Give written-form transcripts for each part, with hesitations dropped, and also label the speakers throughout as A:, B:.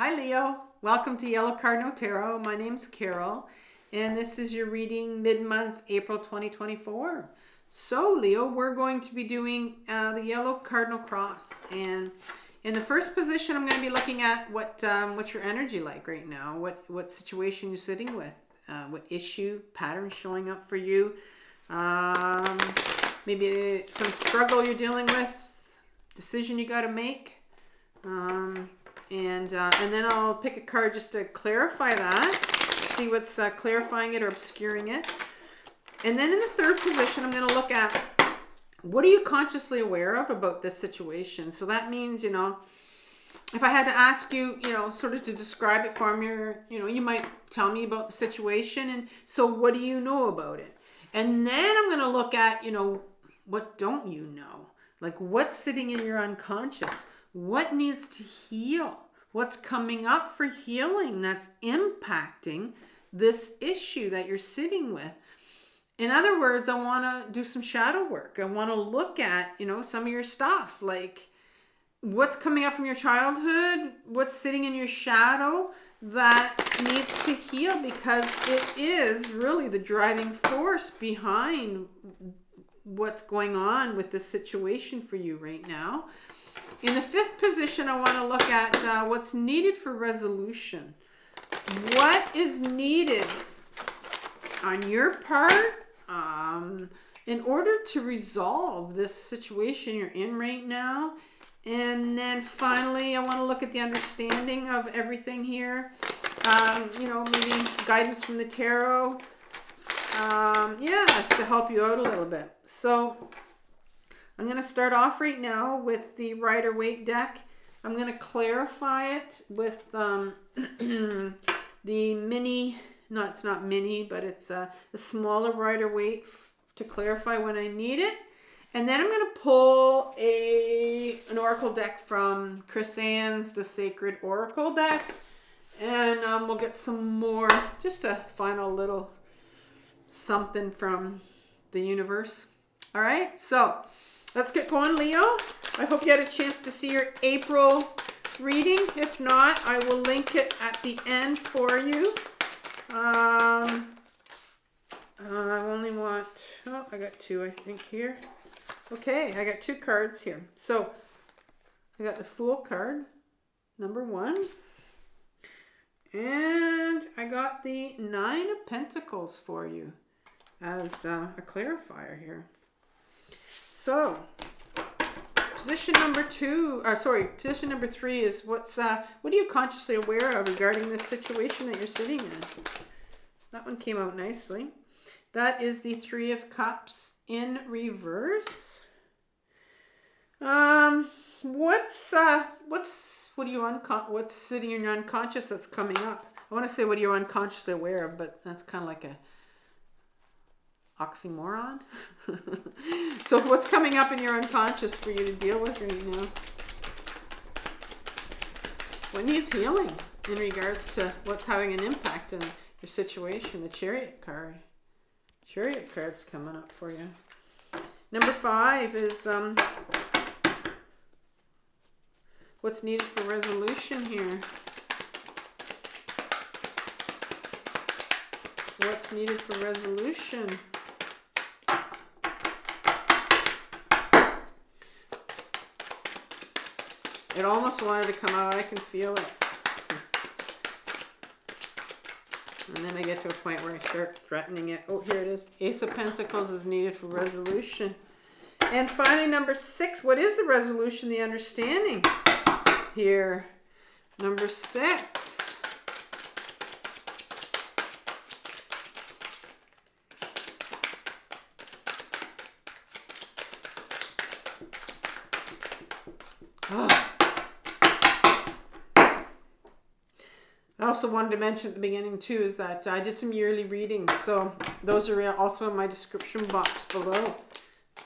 A: Hi Leo, welcome to Yellow Cardinal Tarot. My name's Carol and this is your reading mid-month April 2024. So Leo, we're going to be doing the Yellow Cardinal Cross, and in the first position I'm going to be looking at what's your energy like right now, what situation you're sitting with, what issue, pattern showing up for you, maybe some struggle you're dealing with, decision you got to make. And then I'll pick a card just to clarify that, see what's clarifying it or obscuring it. And then in the third position, I'm going to look at what are you consciously aware of about this situation. So that means, if I had to ask you, sort of to describe it for me, you might tell me about the situation. And so what do you know about it? And then I'm going to look at, what don't you know? Like what's sitting in your unconscious? What needs to heal? What's coming up for healing that's impacting this issue that you're sitting with? In other words, I want to do some shadow work. I want to look at, some of your stuff, like what's coming up from your childhood, what's sitting in your shadow that needs to heal, because it is really the driving force behind what's going on with this situation for you right now. In the fifth position, I want to look at what's needed for resolution. What is needed on your part in order to resolve this situation you're in right now? And then finally, I want to look at the understanding of everything here. Maybe guidance from the tarot. Just to help you out a little bit. So I'm going to start off right now with the Rider-Waite deck. I'm going to clarify it with the mini, no, it's not mini, but it's a smaller Rider-Waite to clarify when I need it. And then I'm going to pull an oracle deck from Chris Ann's The Sacred Oracle deck. And we'll get some more, just a final little something from the universe. All right, so let's get going, Leo. I hope you had a chance to see your April reading. If not, I will link it at the end for you. I only want, I got two, I think, here. Okay, I got two cards here. So I got the Fool card, number 1. And I got the 9 of Pentacles for you as a clarifier here. So, position number 3 is what are you consciously aware of regarding this situation that you're sitting in? That one came out nicely. That is the 3 of Cups in reverse. What's sitting in your unconscious that's coming up? I want to say what you're unconsciously aware of, but that's kind of like a oxymoron. So what's coming up in your unconscious for you to deal with right now? What needs healing in regards to what's having an impact on your situation? The Chariot card. Chariot card's coming up for you. Number 5 is what's needed for resolution here. What's needed for resolution? It almost wanted to come out. I can feel it. And then I get to a point where I start threatening it. Oh, here it is. Ace of Pentacles is needed for resolution. And finally, number 6. What is the resolution, the understanding here? Number 6. Oh. I also wanted to mention at the beginning too is that I did some yearly readings, so those are also in my description box below.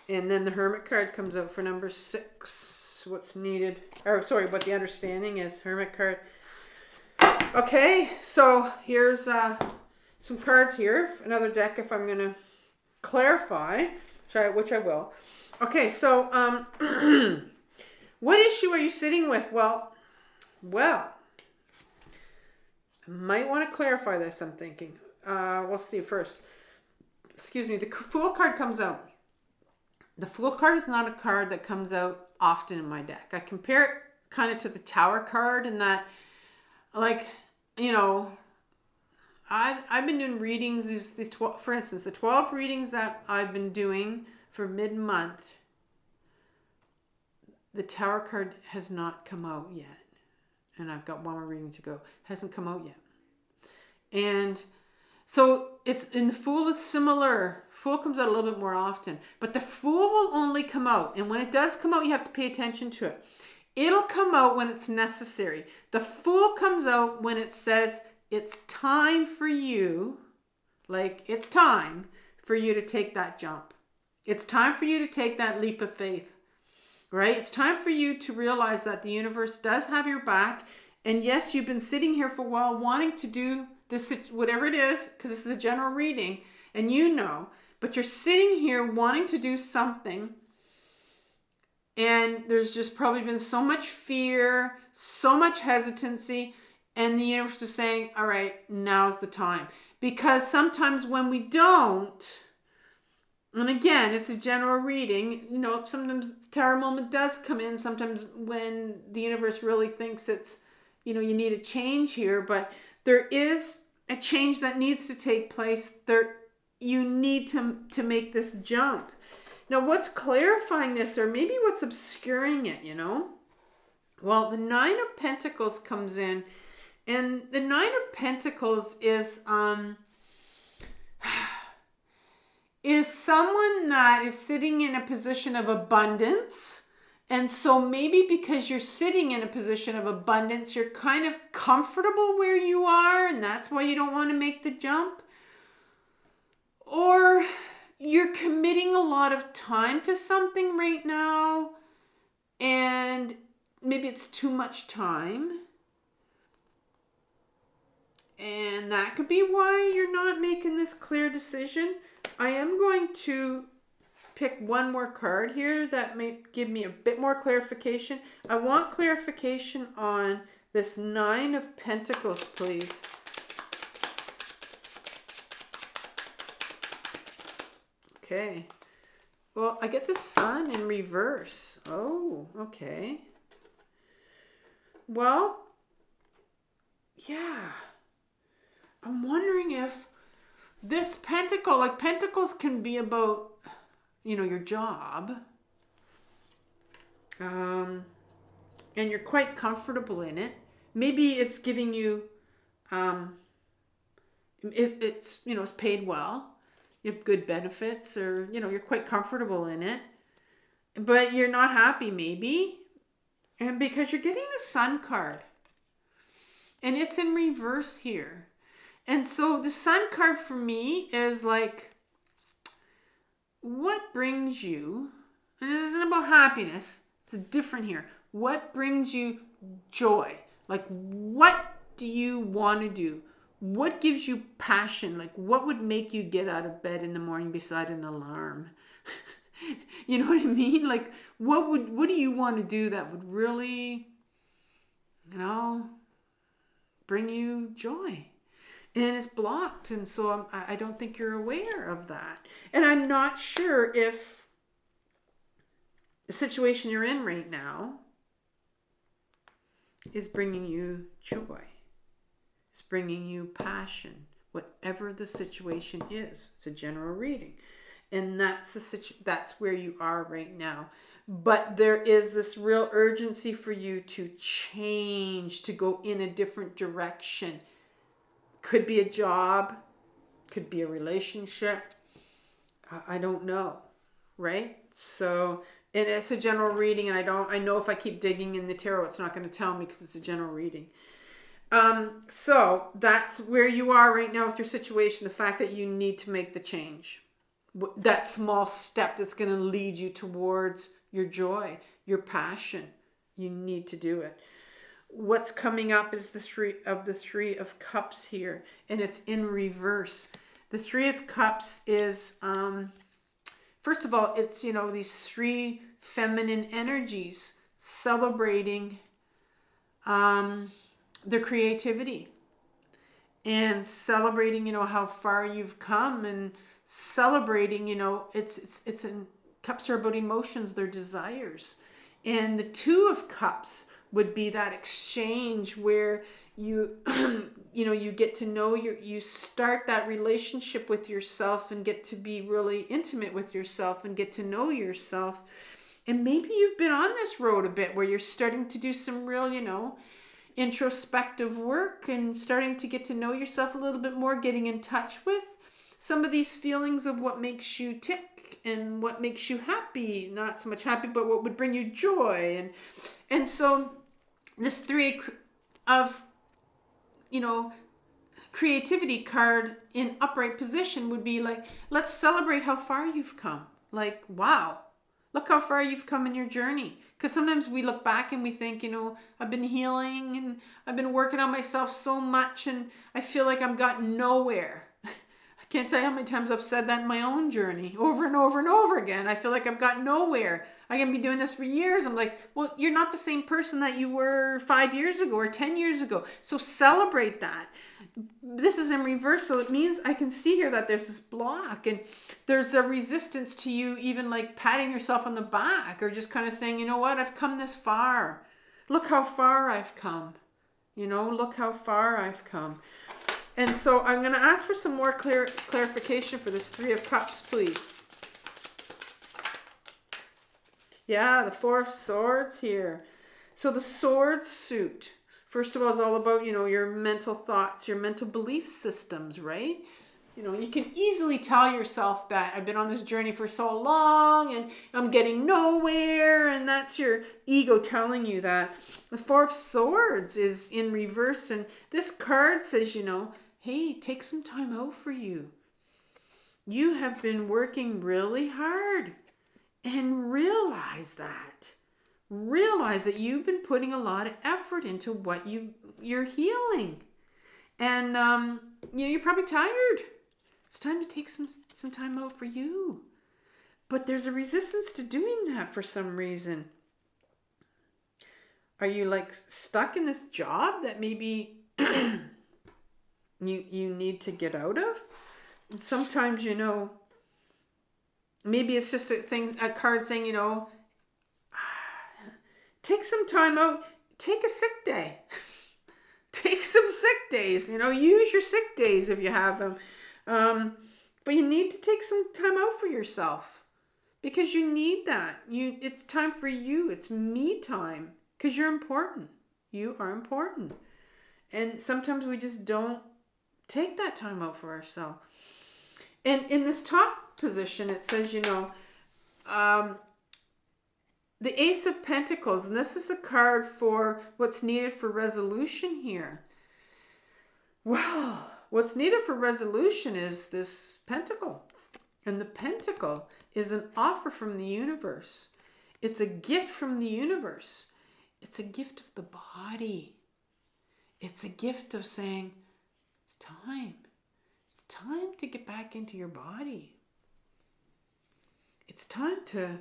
A: And then the Hermit card comes out for number 6. What's needed, what the understanding is. Hermit card. Okay, so here's some cards here. Another deck if I'm going to clarify, which I will. Okay, so what issue are you sitting with? Well, Might want to clarify this, I'm thinking. We'll see first. Excuse me, the Fool card comes out. The Fool card is not a card that comes out often in my deck. I compare it kind of to the Tower card in that, like, you know, I've been doing readings, these 12, for instance, the 12 readings that I've been doing for mid-month, the Tower card has not come out yet. And I've got one more reading to go. Hasn't come out yet. And so it's, and the Fool is similar. Fool comes out a little bit more often. But the Fool will only come out. And when it does come out, you have to pay attention to it. It'll come out when it's necessary. The Fool comes out when it says it's time for you, like it's time for you to take that jump. It's time for you to take that leap of faith, right? It's time for you to realize that the universe does have your back. And yes, you've been sitting here for a while wanting to do this, whatever it is, because this is a general reading, and you know, but you're sitting here wanting to do something. And there's just probably been so much fear, so much hesitancy. And the universe is saying, all right, now's the time. Because sometimes when we don't, and again, it's a general reading, you know, sometimes Tower moment does come in, sometimes when the universe really thinks it's, you know, you need a change here, but there is a change that needs to take place. You need to make this jump. Now, what's clarifying this, or maybe what's obscuring it, you know? Well, the Nine of Pentacles comes in, and the Nine of Pentacles is someone that is sitting in a position of abundance. And so maybe because you're sitting in a position of abundance, you're kind of comfortable where you are, and that's why you don't want to make the jump. Or you're committing a lot of time to something right now, and maybe it's too much time. And that could be why you're not making this clear decision. I am going to pick one more card here that may give me a bit more clarification. I want clarification on this Nine of Pentacles, please. Okay. Well, I get the Sun in reverse. Oh, okay. Well, yeah. I'm wondering if this pentacle, like pentacles can be about, you know, your job. And you're quite comfortable in it. Maybe it's giving you, it's, you know, it's paid well. You have good benefits, or, you know, you're quite comfortable in it. But you're not happy maybe. And because you're getting the Sun card. And it's in reverse here. And so the Sun card for me is like, what brings you, and this isn't about happiness, it's different here. What brings you joy? Like, what do you want to do? What gives you passion? Like, what would make you get out of bed in the morning beside an alarm? You know what I mean? Like, what do you want to do that would really, you know, bring you joy? And it's blocked, and so I don't think you're aware of that. And I'm not sure if the situation you're in right now is bringing you joy. It's bringing you passion, whatever the situation is. It's a general reading. And that's where you are right now. But there is this real urgency for you to change, to go in a different direction. Could be a job, could be a relationship. I don't know, right? So, and it's a general reading, and I know if I keep digging in the tarot, it's not going to tell me because it's a general reading. So that's where you are right now with your situation. The fact that you need to make the change, that small step that's going to lead you towards your joy, your passion. You need to do it. What's coming up is the Three of Cups here, and it's in reverse. The Three of Cups is, first of all, it's, you know, these three feminine energies celebrating their creativity. and celebrating, how far you've come, and celebrating, it's in cups are about emotions, they're desires. And the Two of Cups would be that exchange where you, you get to know you start that relationship with yourself and get to be really intimate with yourself and get to know yourself. And maybe you've been on this road a bit where you're starting to do some real, introspective work and starting to get to know yourself a little bit more, getting in touch with some of these feelings of what makes you tick and what makes you happy, not so much happy, but what would bring you joy. And so this Three of, creativity card in upright position would be like, let's celebrate how far you've come. Like, wow, look how far you've come in your journey. Because sometimes we look back and we think, I've been healing and I've been working on myself so much and I feel like I've gotten nowhere. I can't tell you how many times I've said that in my own journey over and over and over again. I feel like I've got nowhere. I can be doing this for years. I'm like, well, you're not the same person that you were 5 years ago or 10 years ago. So celebrate that. This is in reverse. So it means I can see here that there's this block and there's a resistance to you even like patting yourself on the back or just kind of saying, you know what, I've come this far. Look how far I've come. Look how far I've come. And so I'm going to ask for some more clarification for this Three of Cups, please. Yeah, the Four of Swords here. So the sword suit, first of all, is all about, your mental thoughts, your mental belief systems, right? You can easily tell yourself that I've been on this journey for so long and I'm getting nowhere, and that's your ego telling you that. The Four of Swords is in reverse, and this card says, hey, take some time out for you. You have been working really hard, and realize that. Realize that you've been putting a lot of effort into what you're healing. And you're probably tired. It's time to take some time out for you. But there's a resistance to doing that for some reason. Are you like stuck in this job that maybe you need to get out of? And sometimes, maybe it's just a card saying, take some time out, take a sick day. Take some sick days, use your sick days if you have them. But you need to take some time out for yourself because you need that. It's time for you. It's me time because you're important. You are important. And sometimes we just don't take that time out for ourselves. And in this top position, it says, the Ace of Pentacles. And this is the card for what's needed for resolution here. Well, what's needed for resolution is this pentacle. And the pentacle is an offer from the universe. It's a gift from the universe. It's a gift of the body. It's a gift of saying, it's time. It's time to get back into your body. It's time to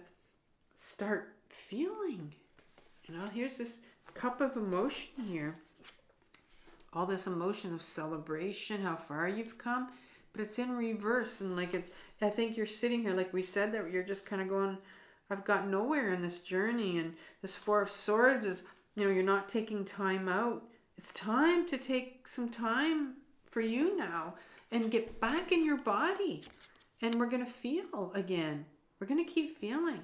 A: start feeling. Here's this cup of emotion here. All this emotion of celebration, how far you've come, but it's in reverse. And I think you're sitting here, like we said, that you're just kind of going, I've got nowhere in this journey. And this Four of Swords is, you're not taking time out. It's time to take some time for you now and get back in your body. And we're going to feel again. We're going to keep feeling.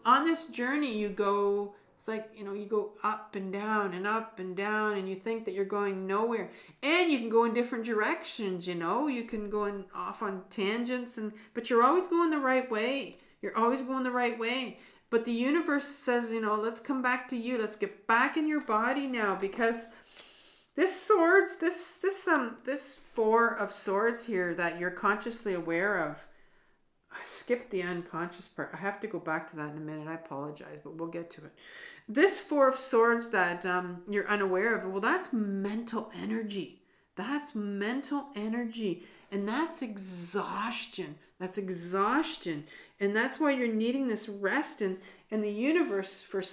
A: On this journey, you go, it's like, you go up and down and up and down, and you think that you're going nowhere. And you can go in different directions, you can go off on tangents, but you're always going the right way. You're always going the right way. But the universe says, let's come back to you. Let's get back in your body now, because this swords, this Four of Swords here that you're consciously aware of. I skipped the unconscious part. I have to go back to that in a minute. I apologize, but we'll get to it. This Four of Swords that you're unaware of, well, that's mental energy. That's mental energy. And that's exhaustion. That's exhaustion. And that's why you're needing this rest. And the universe for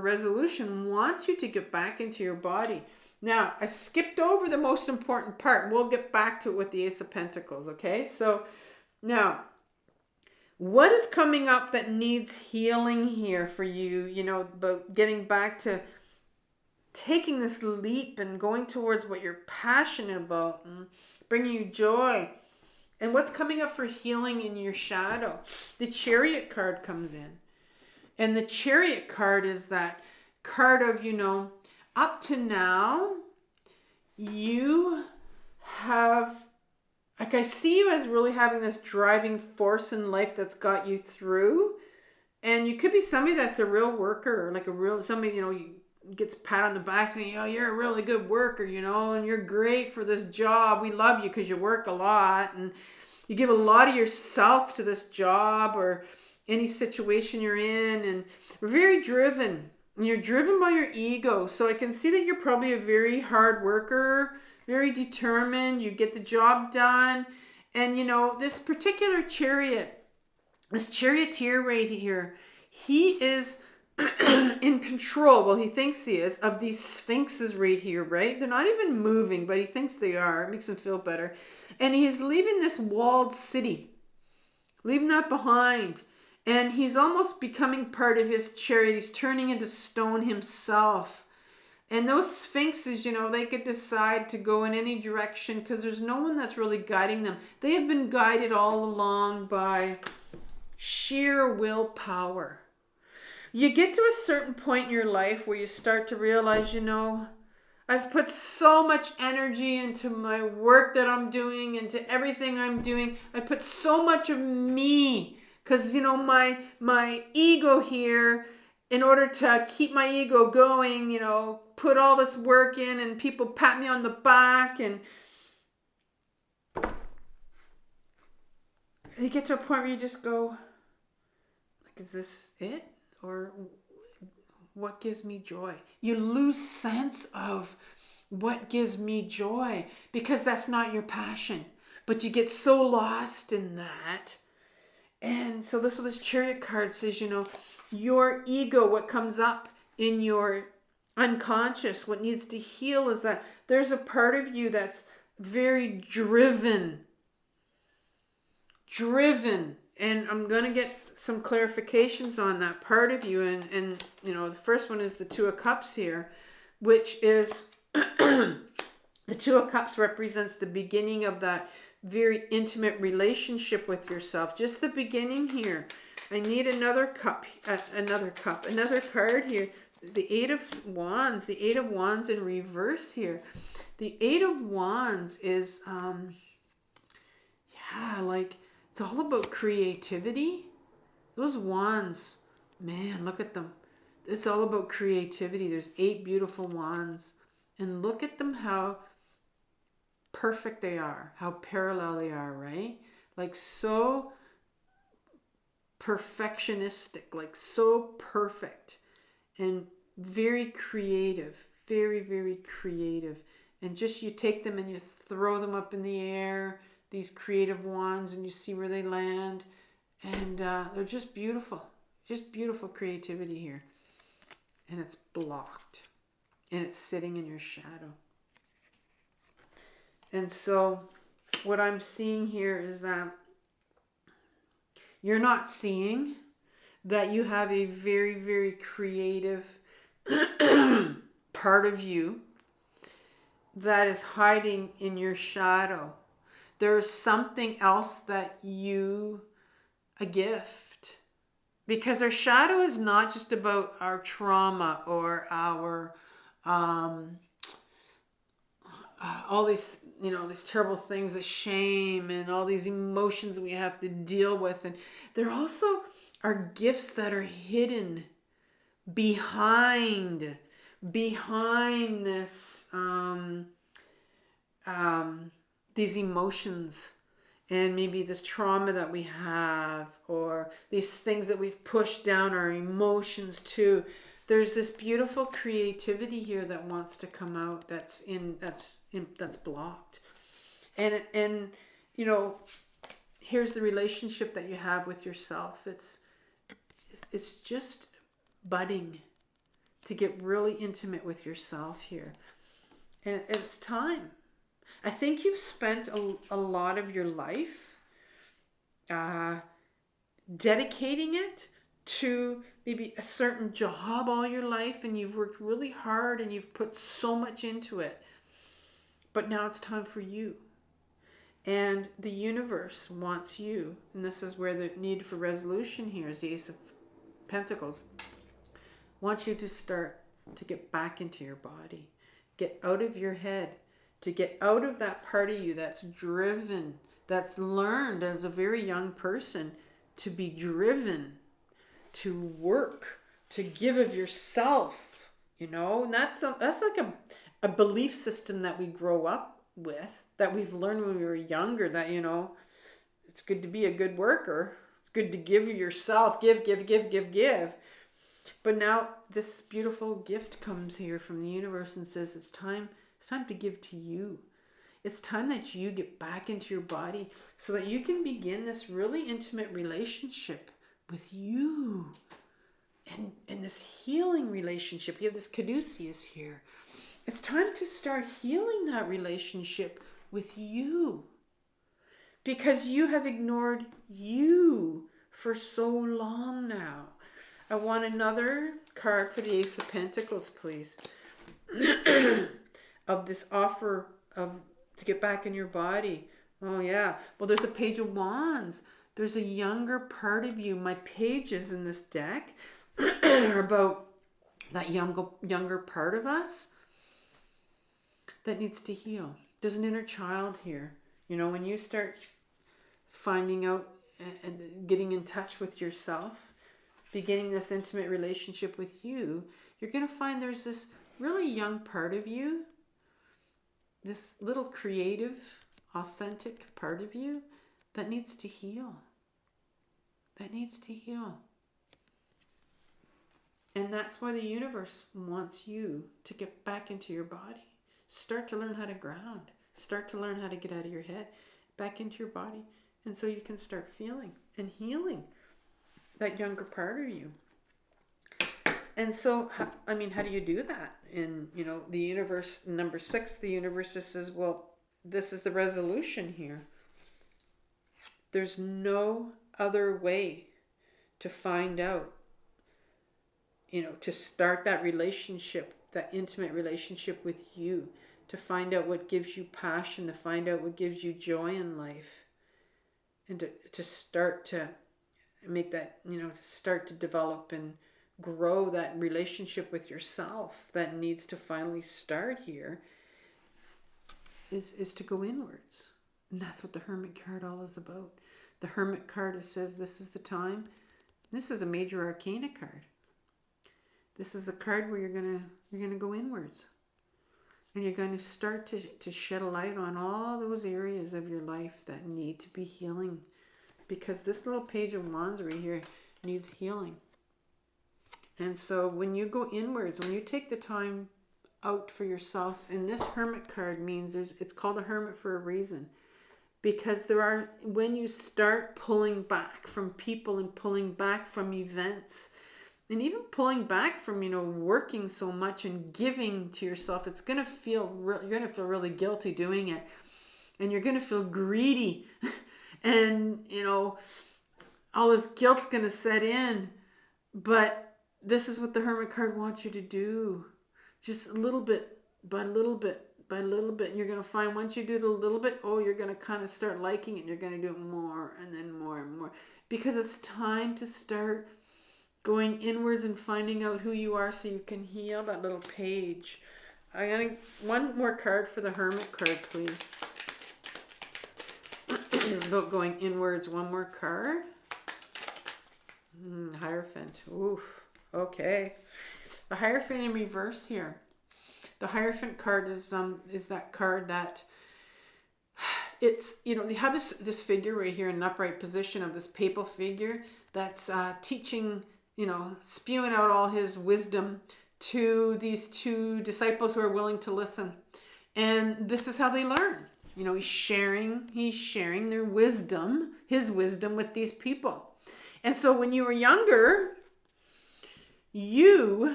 A: resolution wants you to get back into your body. Now, I skipped over the most important part. We'll get back to it with the Ace of Pentacles, okay? So, now, what is coming up that needs healing here for you, you know, about getting back to taking this leap and going towards what you're passionate about and bringing you joy? And what's coming up for healing in your shadow? The Chariot card comes in. And the Chariot card is that card of, you know, up to now, you have, like, I see you as really having this driving force in life that's got you through. And you could be somebody that's a real worker, like a real, somebody, you know, you gets a pat on the back saying, oh, you're a really good worker, you know, and you're great for this job. We love you because you work a lot and you give a lot of yourself to this job or any situation you're in, and we're very driven. And you're driven by your ego. So I can see that you're probably a very hard worker, very determined. You get the job done. And, you know, this particular chariot, this charioteer right here, he is in control. Well, he thinks he is, of these sphinxes right here, right? They're not even moving, but he thinks they are. It makes him feel better. And he's leaving this walled city, leaving that behind. And he's almost becoming part of his chariot. He's turning into stone himself. And those sphinxes, you know, they could decide to go in any direction because there's no one that's really guiding them. They have been guided all along by sheer willpower. You get to a certain point in your life where you start to realize, you know, I've put so much energy into my work that I'm doing, into everything I'm doing. I put so much of me. Because, you know, my ego here, in order to keep my ego going, you know, put all this work in and people pat me on the back. And you get to a point where you just go, like, is this it? Or what gives me joy? You lose sense of what gives me joy because that's not your passion. But you get so lost in that. And so this chariot card says, you know, your ego, what comes up in your unconscious, what needs to heal is that there's a part of you that's very driven. And I'm going to get some clarifications on that part of you. And you know, the first one is the Two of Cups here, which is the Two of Cups represents the beginning of that very intimate relationship with yourself. Just the beginning here. I need another card here. The Eight of Wands. The Eight of Wands in reverse here. The Eight of Wands is, like, it's all about creativity. Those wands, man, look at them. It's all about creativity. There's 8 beautiful wands. And look at them, how perfect they are, how parallel they are, right? Like so perfectionistic, like so perfect and very creative, very, very creative. And just you take them and you throw them up in the air, these creative wands, and you see where they land. And they're just beautiful creativity here. And it's blocked and it's sitting in your shadow. And so what I'm seeing here is that you're not seeing that you have a very, very creative part of you that is hiding in your shadow. There's something else that a gift. Because our shadow is not just about our trauma or our all these, you know, these terrible things of shame and all these emotions we have to deal with. And there also are gifts that are hidden behind this, these emotions and maybe this trauma that we have, or these things that we've pushed down our emotions to. There's this beautiful creativity here that wants to come out that's blocked. And you know, here's the relationship that you have with yourself. It's just budding to get really intimate with yourself here. And it's time. I think you've spent a lot of your life dedicating it to maybe a certain job all your life, and you've worked really hard and you've put so much into it. But now it's time for you. And the universe wants you, and this is where the need for resolution here is the Ace of Pentacles, wants you to start to get back into your body. Get out of your head, to get out of that part of you that's driven, that's learned as a very young person to be driven, to work, to give of yourself, and that's like a belief system that we grow up with, that we've learned when we were younger, that, it's good to be a good worker. It's good to give yourself, give. But now this beautiful gift comes here from the universe and says it's time to give to you. It's time that you get back into your body so that you can begin this really intimate relationship with you. And this healing relationship. You have this caduceus here. It's time to start healing that relationship with you. Because you have ignored you for so long now. I want another card for the Ace of Pentacles, please. Of this offer to get back in your body. Oh, yeah. Well, there's a Page of Wands. There's a younger part of you. My pages in this deck are about that younger part of us that needs to heal. There's an inner child here. When you start finding out and getting in touch with yourself, beginning this intimate relationship with you, you're going to find there's this really young part of you, this little creative, authentic part of you that needs to heal. And that's why the universe wants you to get back into your body. Start to learn how to ground. Start to learn how to get out of your head, back into your body. And so you can start feeling and healing that younger part of you. And so, how do you do that? And, the universe, number 6, the universe just says, well, this is the resolution here. There's no other way to find out, to start that relationship, that intimate relationship with you, to find out what gives you passion, to find out what gives you joy in life, and to start to make that, to start to develop and grow that relationship with yourself that needs to finally start here, is to go inwards. And that's what the Hermit card all is about. The Hermit card says this is the time. This is a major arcana card. This is a card where you're gonna go inwards. And you're going to start to shed a light on all those areas of your life that need to be healing. Because this little Page of Wands right here needs healing. And so when you go inwards, when you take the time out for yourself, and this Hermit card means it's called a Hermit for a reason. Because when you start pulling back from people and pulling back from events, and even pulling back from, working so much and giving to yourself, you're going to feel really guilty doing it. And you're going to feel greedy. And, all this guilt's going to set in. But this is what the Hermit card wants you to do. Just a little bit by little bit by little bit. And you're going to find once you do it a little bit, you're going to kind of start liking it. And you're going to do it more and then more and more. Because it's time to start going inwards and finding out who you are so you can heal that little page. I got one more card for the Hermit card, please. About going inwards, one more card. Hierophant. Oof. Okay. The Hierophant in reverse here. The Hierophant card is that card that it's, you have this figure right here in an upright position of this papal figure that's teaching, spewing out all his wisdom to these two disciples who are willing to listen. And this is how they learn. He's sharing their wisdom, his wisdom with these people. And so when you were younger, you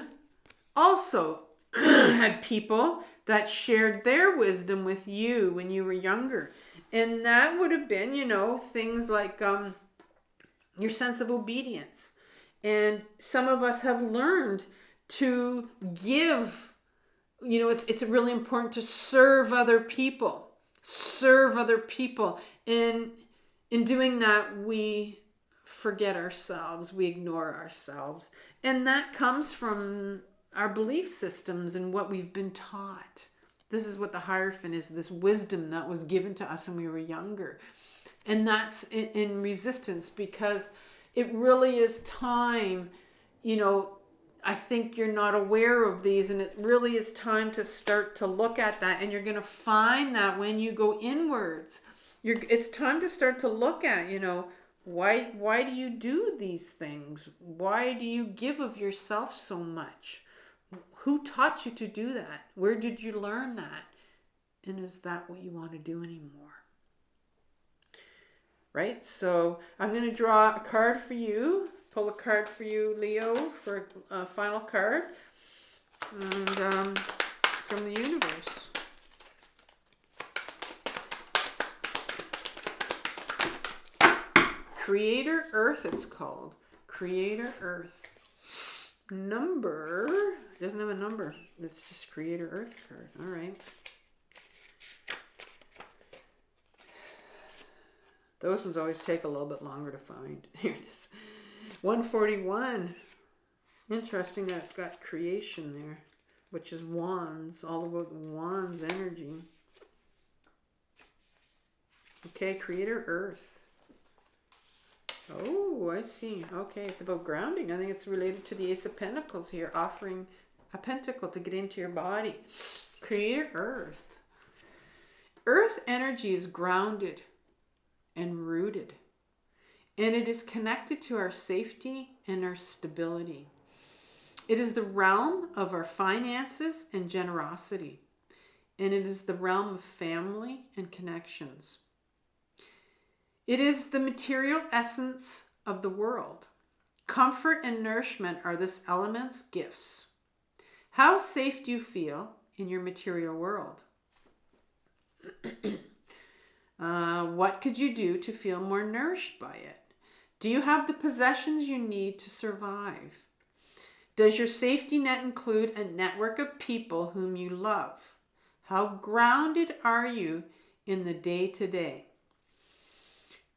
A: also had people that shared their wisdom with you when you were younger. And that would have been, you know, things like your sense of obedience. And some of us have learned to give. You know, it's really important to serve other people. Serve other people. And in doing that, we forget ourselves. We ignore ourselves. And that comes from our belief systems and what we've been taught. This is what the Hierophant is, this wisdom that was given to us when we were younger. And that's in resistance, because it really is time, you know, I think you're not aware of these, and it really is time to start to look at that. And you're going to find that when you go inwards, it's time to start to look at, you know, why do you do these things? Why do you give of yourself so much? Who taught you to do that? Where did you learn that? And is that what you want to do anymore? Right? So I'm going to draw a card for you. Pull a card for you, Leo, for a final card. And from the universe. Creator Earth, it's called. Creator Earth. Number, it doesn't have a number. It's just Creator Earth card. All right. Those ones always take a little bit longer to find. Here it is. 141. Interesting that it's got creation there, which is wands, all about the wands energy. Okay, Creator Earth. Oh, I see. Okay, it's about grounding. I think it's related to the Ace of Pentacles here, offering a pentacle to get into your body. Creator Earth. Earth energy is grounded and rooted. And it is connected to our safety and our stability. It is the realm of our finances and generosity. And it is the realm of family and connections. It is the material essence of the world. Comfort and nourishment are this element's gifts. How safe do you feel in your material world? What could you do to feel more nourished by it? Do you have the possessions you need to survive? Does your safety net include a network of people whom you love? How grounded are you in the day-to-day?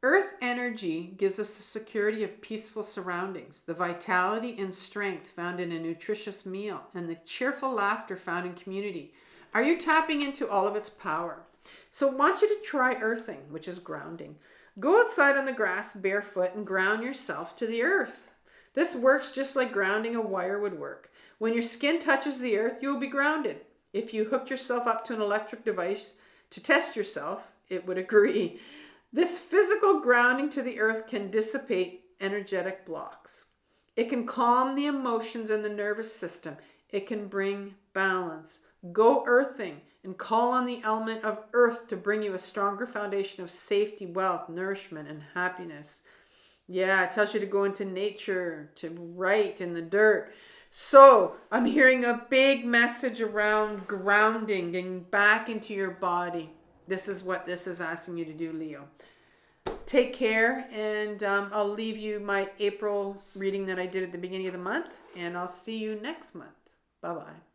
A: Earth energy gives us the security of peaceful surroundings, the vitality and strength found in a nutritious meal, and the cheerful laughter found in community. Are you tapping into all of its power? So I want you to try earthing, which is grounding. Go outside on the grass barefoot and ground yourself to the earth. This works just like grounding a wire would work. When your skin touches the earth, you will be grounded. If you hooked yourself up to an electric device to test yourself, it would agree. This physical grounding to the earth can dissipate energetic blocks. It can calm the emotions and the nervous system. It can bring balance. Go earthing and call on the element of earth to bring you a stronger foundation of safety, wealth, nourishment, and happiness. Yeah, it tells you to go into nature, to write in the dirt. So I'm hearing a big message around grounding, getting back into your body. This is what this is asking you to do, Leo. Take care, and I'll leave you my April reading that I did at the beginning of the month, and I'll see you next month. Bye-bye.